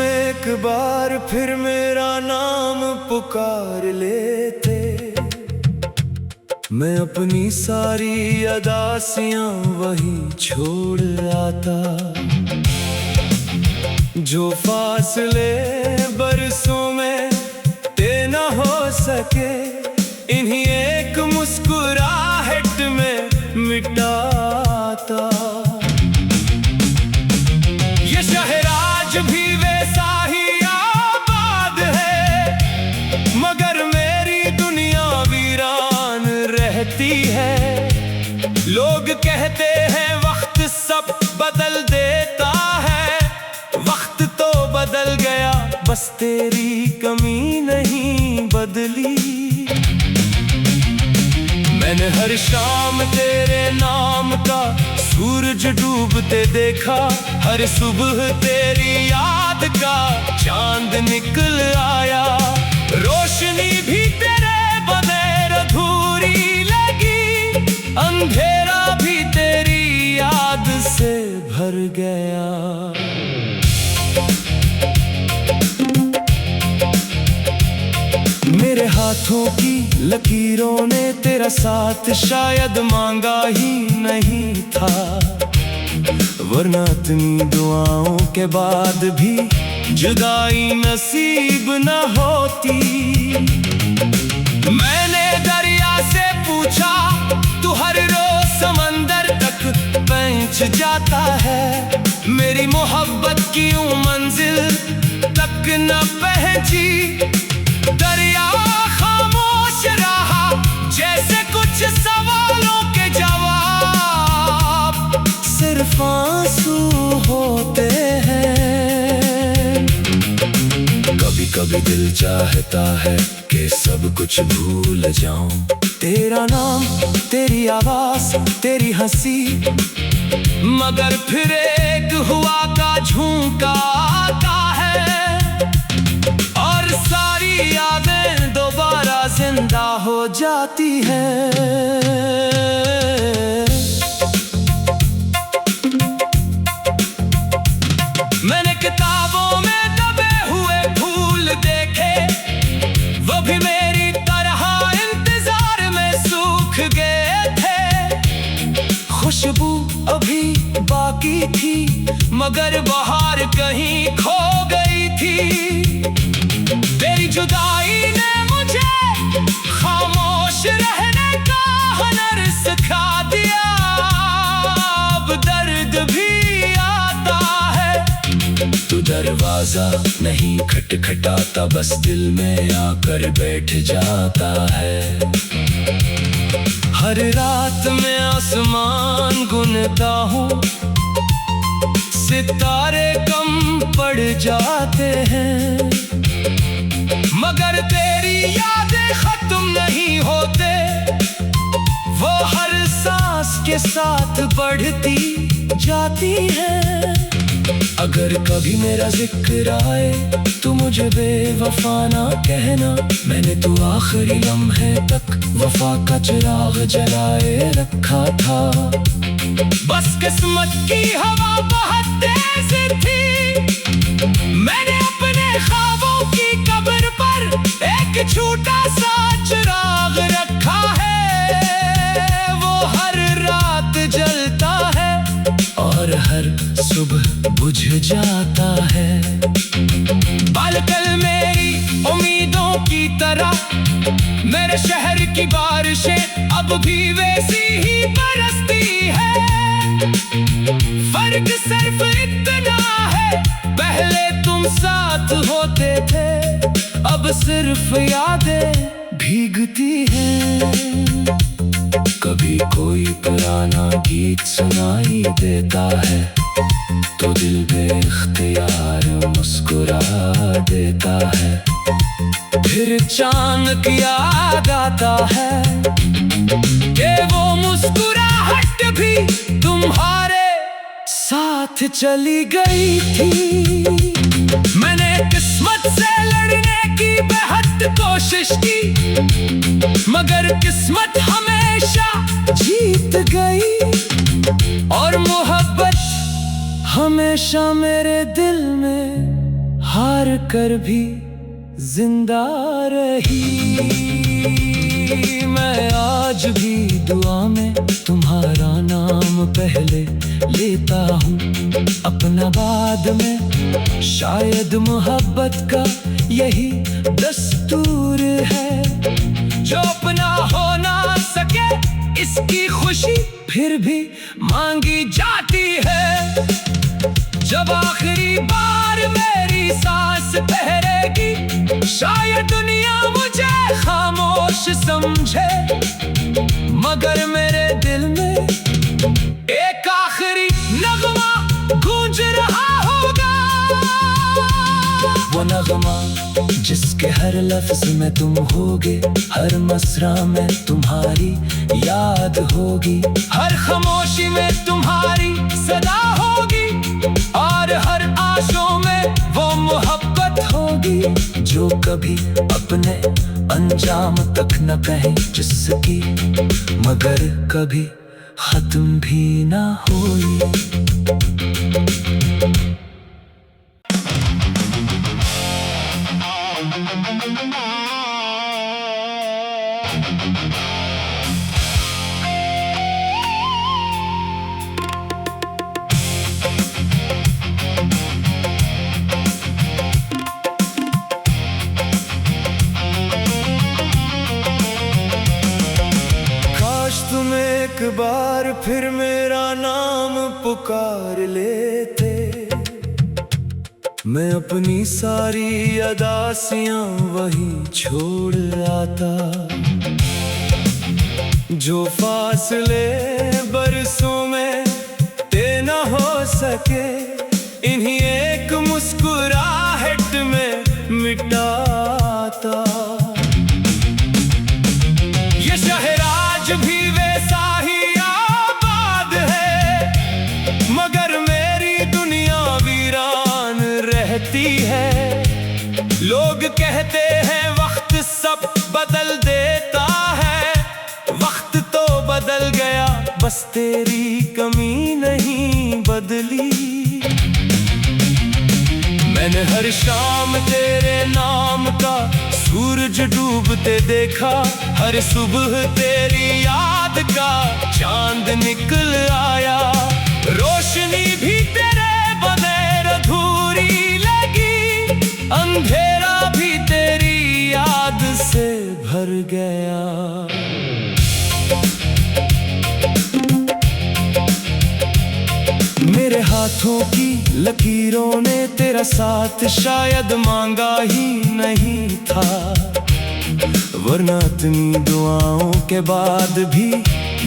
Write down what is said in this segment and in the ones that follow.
एक बार फिर मेरा नाम पुकार लेते, मैं अपनी सारी अदासियां वही छोड़ आता। जो फासले बरसों में तय न हो सके, इन्हीं एक मुस्कुराहट में मिटाता। ये शहर आज भी वैसा ही आबाद है, मगर मेरी दुनिया वीरान रहती है। लोग कहते हैं वक्त सब बदल देता है, वक्त तो बदल गया, बस तेरी कमी नहीं बदली। मैंने हर शाम तेरे नाम का सूरज डूबते देखा, हर सुबह तेरी याद का चांद निकल आया। रोशनी भी तेरे बगैर अधूरी लगी, अंधेरा भी तेरी याद से भर गया। मेरे हाथों की लकीरों ने तेरा साथ शायद मांगा ही नहीं था, वरना इतनी दुआओं के बाद भी जुदाई नसीब न होती। मैंने दरिया से पूछा, तू हर रोज समंदर तक पहुंच जाता है, मेरी मोहब्बत की मंजिल तक न पहुंची। दरिया खामोश रहा, जैसे कुछ सवालों के जवाब सिर्फ आंसू होते हैं। कभी कभी दिल चाहता है कि सब कुछ भूल जाऊं, तेरा नाम, तेरी आवाज, तेरी हंसी, मगर फिर एक हुआ का झोंका आता है और सारी यादें दोबारा जिंदा हो जाती हैं। मैंने किताबों में दबे हुए फूल देखे, वो भी मेरी तरह इंतजार में सूख गए थे। खुशबू अभी बाकी थी, मगर बहार कहीं खो गई थी। तेरी जुदाई ने मुझे खामोश रहने का हुनर सिखा दिया। अब दर्द भी आता है, तू दरवाजा नहीं खटखटाता, बस दिल में आकर बैठ जाता है। हर रात में आसमान गुनता हूँ, सितारे कम पड़ जाते हैं, मगर तेरी यादें खत्म नहीं होते, वो हर सांस के साथ बढ़ती जाती है। अगर कभी मेरा जिक्र आए तो मुझे बेवफा ना कहना, मैंने तो आखिरी लम्हे तक वफा का चिराग जलाए रखा था। बस किस्मत की हवा बहुत तेज थी, मैंने अपने ख्वाबों की कब्र पर एक छोटा सा चिराग रखा है। वो हर रात जलता है और हर सुबह बुझ जाता है। बालकल मेरी उम्मीदों की तरह मेरे शहर की बारिशें अब भी वैसी ही बरसती है। फर्क सिर्फ इतना है, पहले तुम साथ होते थे, अब सिर्फ यादें भीगती हैं। कभी कोई पुराना गीत सुनाई देता है तो दिल बेख्तियार मुस्कुरा देता है। फिर चांद की याद आता है कि वो मुस्कुराहट भी तुम्हारे साथ साथ चली गई थी। मैंने किस्मत से लड़ने की बेहद कोशिश की, मगर किस्मत हमेशा जीत गई। और मोहब्बत हमेशा मेरे दिल में हार कर भी जिंदा रही। मैं आज भी दुआ में तुम्हारा नाम पहले लेता हूँ, अपना बाद में। शायद मोहब्बत का यही दस्तूर है, जो अपना हो ना सके इसकी खुशी फिर भी मांगी जाती है। जब आखिरी बार मेरी सांस ठहरेगी, शायद दुनिया मुझे खामोश समझे, मगर मेरे दिल में एक आखिरी नगमा गूंज रहा होगा। वो नगमा जिसके हर लफ्ज में तुम होगे, हर मसरा में तुम्हारी याद होगी, हर खामोशी में तुम्हारी सदा होगी, और हर आशों में वो मोहब्बत होगी जो कभी अपने अंजाम तक न कहे, जिसकी मगर कभी खत्म भी ना हुई। तुम एक बार फिर मेरा नाम पुकार लेते, मैं अपनी सारी अदासियां वहीं छोड़ आता। जो फासले बरसों में तय न हो सके, इन्हीं एक मुस्कुराहट में मिटाता। ये शहर आज भी वैसा ही आबाद है, मगर मेरी दुनिया वीरान रहती है। लोग कहते हैं वक्त सब बदल देता है, वक्त तो बदल गया, बस तेरी कमी नहीं बदली। मैंने हर शाम तेरे नाम का सूरज डूबते देखा, हर सुबह तेरी याद का चांद निकल आया। रोशनी भी तेरे बगैर अधूरी लगी, अंधेरा भी तेरी याद से भर गया। मेरे हाथों की लकीरों ने तेरा साथ शायद मांगा ही नहीं था, वरना इतनी दुआओं के बाद भी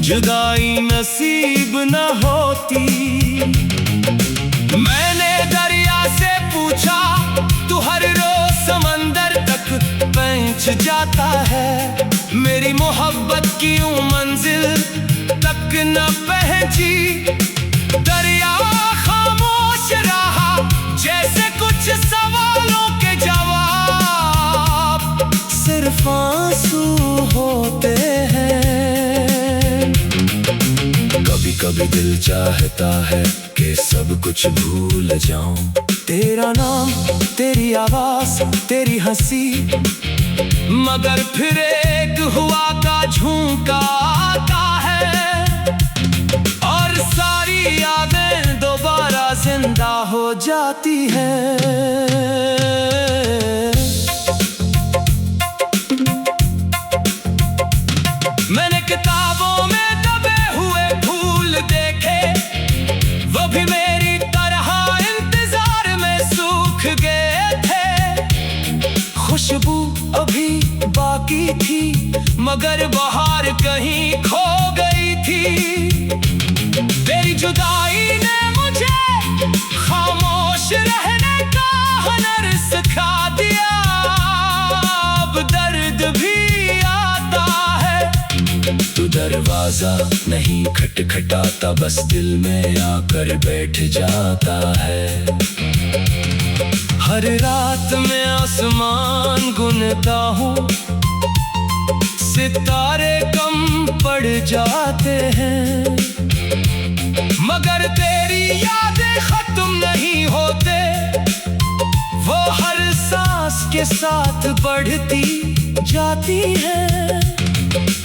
जुदाई नसीब न होती। मैंने दरिया से पूछा, तू हर रोज समंदर तक पहुंच जाता है, मेरी मोहब्बत की मंजिल तक न पहुंची। दरिया खामोश रहा, जैसे कुछ सवालों के जवाब सिर्फ आंसू होते हैं। कभी कभी दिल चाहता है कि सब कुछ भूल जाऊं, तेरा नाम, तेरी आवाज, तेरी हंसी, मगर फिर एक हुआ का झोंका आता है, और सारी यादें दोबारा जिंदा हो जाती हैं। मैंने किताबों में दबे हुए फूल देखे, वो भी मेरी तरह इंतजार में सूख गए थे। खुशबू अभी बाकी थी, मगर बहार कहीं खो गई थी। तेरी जुदाई ने मुझे खामोश रहने का हुनर सिखा दिया। अब दर्द भी आता है, तू दरवाजा नहीं खटखटाता, बस दिल में आकर बैठ जाता है। हर रात में आसमान गुनता हूँ, सितारे कम पड़ जाते हैं, मगर तेरी यादें खत्म नहीं होते, वो हर सांस के साथ बढ़ती जाती है।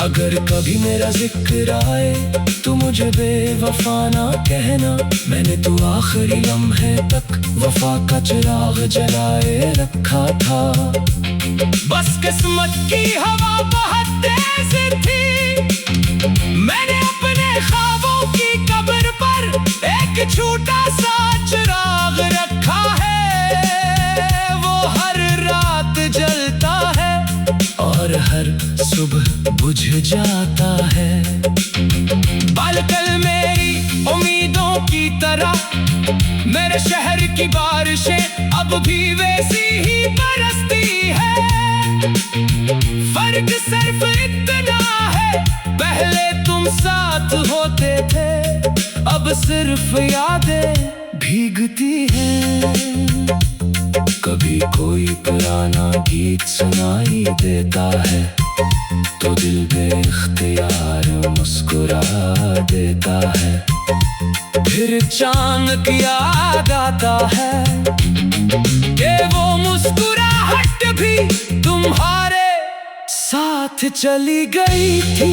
अगर कभी मेरा जिक्र आए तो मुझे बेवफा ना कहना, मैंने तो आखिरी लम्हे तक वफा का चिराग जलाए रखा था। बस किस्मत की हवा बहुत तेज थी, मैंने अपने ख्वाबों की कब्र पर एक छोटा सा चिराग रखा है। वो हर रात जलता है और हर सुबह बुझ जाता है। बालकल मेरी उम्मीदों की तरह मेरे शहर की बारिशें अब भी वैसी ही बरसती है। फर्क सिर्फ इतना है, पहले तुम साथ होते थे, अब सिर्फ यादें भीगती हैं। कभी कोई पुराना गीत सुनाई देता है तो दिल बेख्तियार मुस्कुरा देता है। फिर अचानक याद आता है कि वो मुस्कुराहट भी तुम्हारे साथ चली गई थी।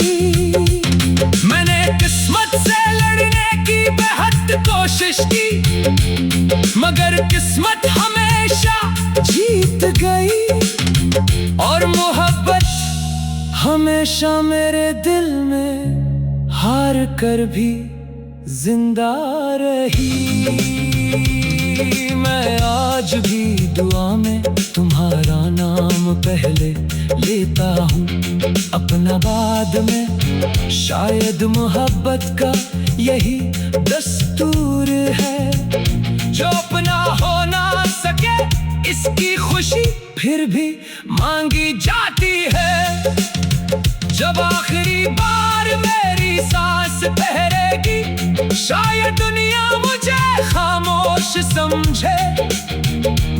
मैंने किस्मत से लड़ने की बेहद कोशिश की, मगर किस्मत हमेशा जीत गई और मोहब्बत हमेशा मेरे दिल में हार कर भी जिंदा रही। मैं आज भी दुआ में तुम्हारा नाम पहले लेता हूँ, अपना बाद में। शायद मोहब्बत का यही दस्तूर है, जो अपना हो ना सके इसकी खुशी फिर भी मांगी जाती है। जब आखिरी बार मेरी सांस ठहरेगी, शायद दुनिया मुझे खामोश समझे,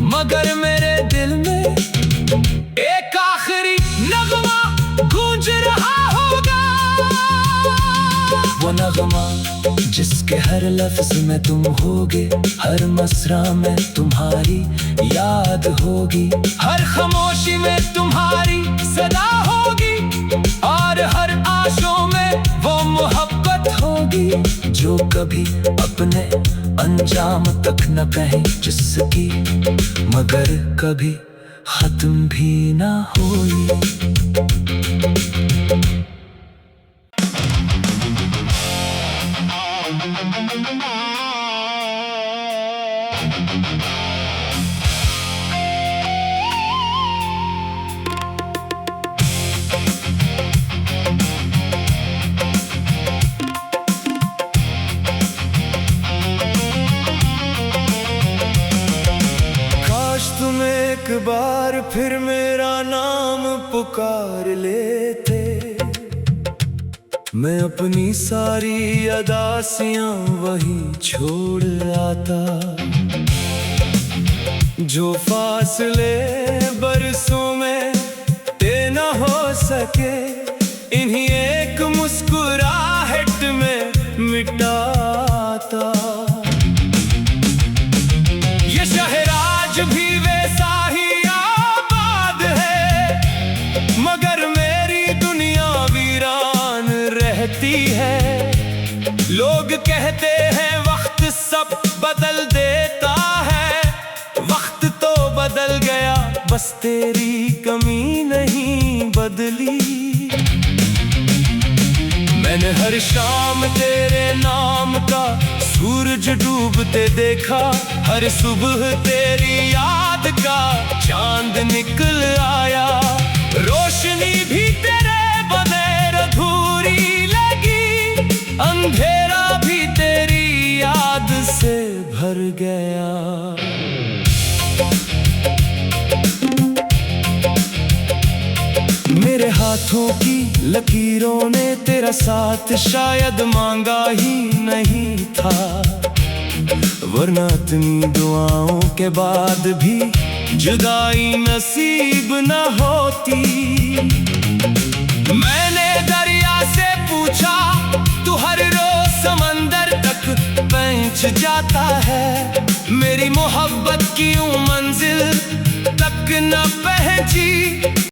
मगर मेरे दिल में एक आखिरी नगमा गूंज रहा होगा। वो नगमा जिसके हर लफ्ज में तुम होगे, हर मसरा में तुम्हारी याद होगी, हर खामोशी में तुम्हारी सदा होगी, और हर आशों में वो मोहब्बत होगी जो कभी अपने अंजाम तक न कहे, जिसकी मगर कभी खत्म भी ना हुई। एक बार फिर मेरा नाम पुकार लेते, मैं अपनी सारी अदासियां वही छोड़ आता। जो फासले बरसों में तय न हो सके, इन्हीं एक मुस्कुराहट में मिटाता। ये शहर आज भी वैसा ही आबाद है, मगर मेरी दुनिया वीरान रहती है। लोग कहते हैं वक्त सब बदल देता है, वक्त तो बदल गया, बस तेरी कमी नहीं बदली। मैंने हर शाम तेरे नाम का सूरज डूबते देखा, हर सुबह तेरी याद का चांद निकल आया। रोशनी भी तेरे बगैर अधूरी लगी, अंधेरा भी तेरी याद से भर गया। मेरे हाथों की लकीरों ने तेरा साथ शायद मांगा ही नहीं था, वरना इतनी दुआओं के बाद भी जुदाई नसीब न होती। मैंने दरिया से पूछा, तू हर रोज समंदर तक पहुंच जाता है, मेरी मोहब्बत की मंजिल तक न पहुंची।